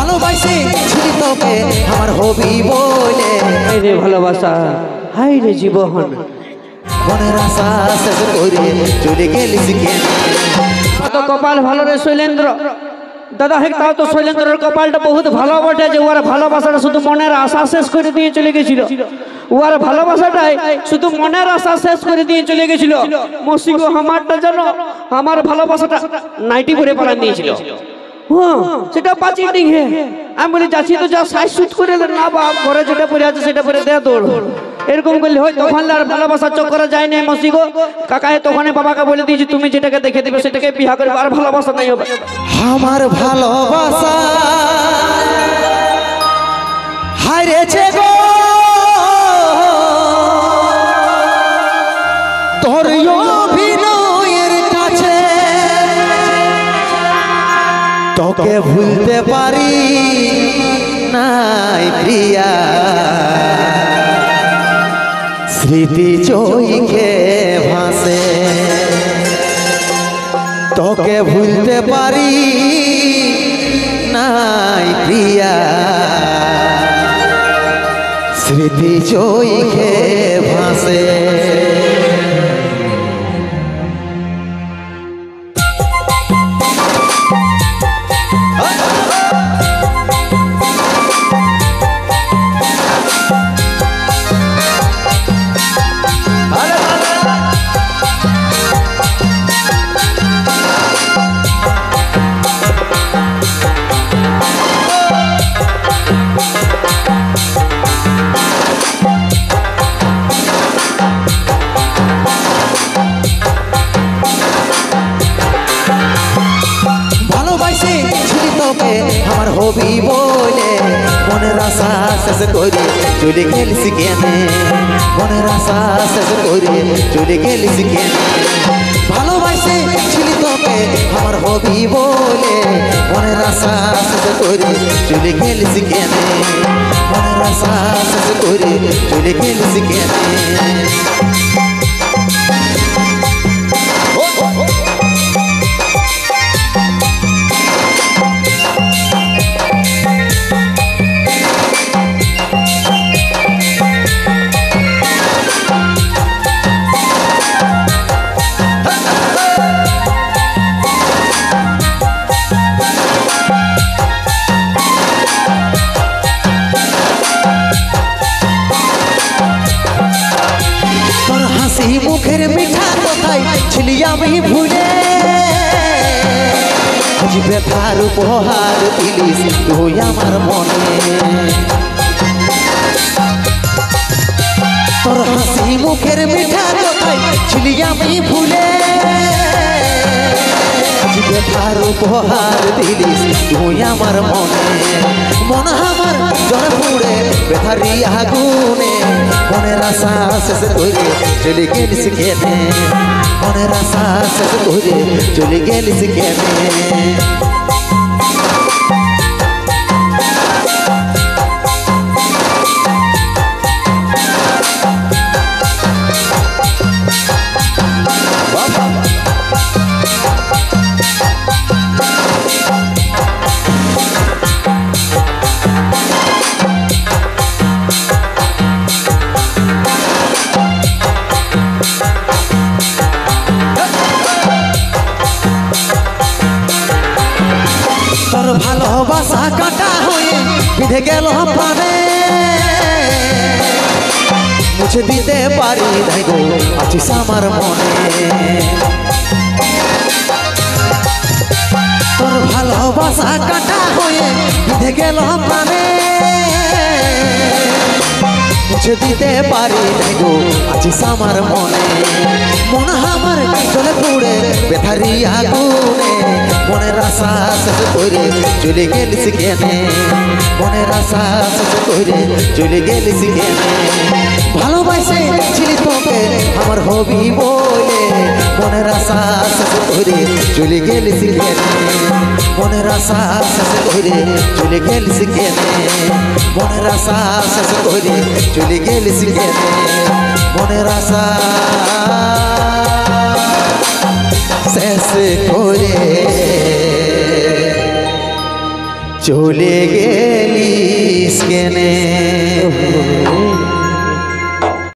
ভালোবাসি ছিলি তোকে আমার হবি বলে। হাই রে ভালোবাসা, হাই রে জীবন, মনের আশা শেষ করে চলে গেলিস কেন? তো কপাল ভালো রে শৈলেন্দ্র দাদা। হে তাও তো শৈলেন্দ্রের কপালটা বহুত ভালো বটে যে ওর ভালোবাসাটা শুধু মনের আশা শেষ করে দিয়ে চলে গেছিল। ওর ভালোবাসাটাই শুধু মনের আশা শেষ করে দিয়ে চলে গেছিল। মসিগো আমারটা জানো, আমার ভালোবাসাটা নাইটি পরে পালান দিয়েছিল। হ্যাঁ সেটা পাচিটিং হে। আমি বলি যাচ্ছি তো যা সাইজ শুট করে না বাপ, ঘরে যেটা পরে আছে সেটা পরে দে দৌড়। এরকম করলে হয় তখন আর ভালোবাসা চোখ করা যায় না মসিগো। কাকায় তখন বাবাকে বলে দিয়েছি তুমি যেটাকে দেখে দিবে সেটাকে বিয়া করবে, আর ভালোবাসা নাই হবে। আমার ভালোবাসা হারিয়েছে গো তোর অভিনয়ের কাছে। তোকে ভুলতে পারি নাই প্রিয়া, স্মৃতি চোখে ভাসে। তোকে ভুলতে পারি নাই প্রিয়া, স্মৃতি চোখে ভাসে। আমার হবি বলে মনের আশা শেষ করে চলে গেলিস কেন? মনের আশা শেষ করে চলে গেলিস কেন? ভালোবাসে ছিলি তোকে আমার হবি বলে মনের আশা শেষ করে চলে গেলিস কেন? মনের আশা শেষ করে চলে গেলিস কেন? মুখের মিঠা কথাই ছিলি আমি ভুলে, আজ ব্যথার উপহার দিলিস তুই আমার মনে। তোর হাসি মুখের মিঠা কথাই ছিলি আমি ভুলে, আজ ব্যথার উপহার দিলিস তুই আমার মনে। মন আমার জ্বর পুড়ে ব্যথারি আগুনে, মনের আশা শেষ করে চলে গেলিস কেন? মনের আশা শেষ করে চলে গেলিস কেন? তোর ভালোবাসা কাটা হয়ে বিঁধে গেল প্রাণে, মুছে দিতে পারি নাই গো আছিস আমার মনে। তোর ভালোবাসা কাটা হয়ে বিঁধে গেল প্রাণে, মুছে দিতে পারি নাই গো আছিস আমার মনে। মন আমার চলে পুড়ে ব্যথারি আগুনে, মনের আশা শেষ করে চলে গেলিস কেন? মনের আশা শেষ করে চলে গেলিস কেন? ভালোবাসে ছিলি তোকে আমার হবি বলে মনের আশা শেষ করে চলে গেলিস কেন? মনের আশা শেষ করে চলে গেলিস কেন? মনের আশা শেষ করে চলে গেলিস কেন? মনের আশা শেষ করে চলে গেলিস কেনে।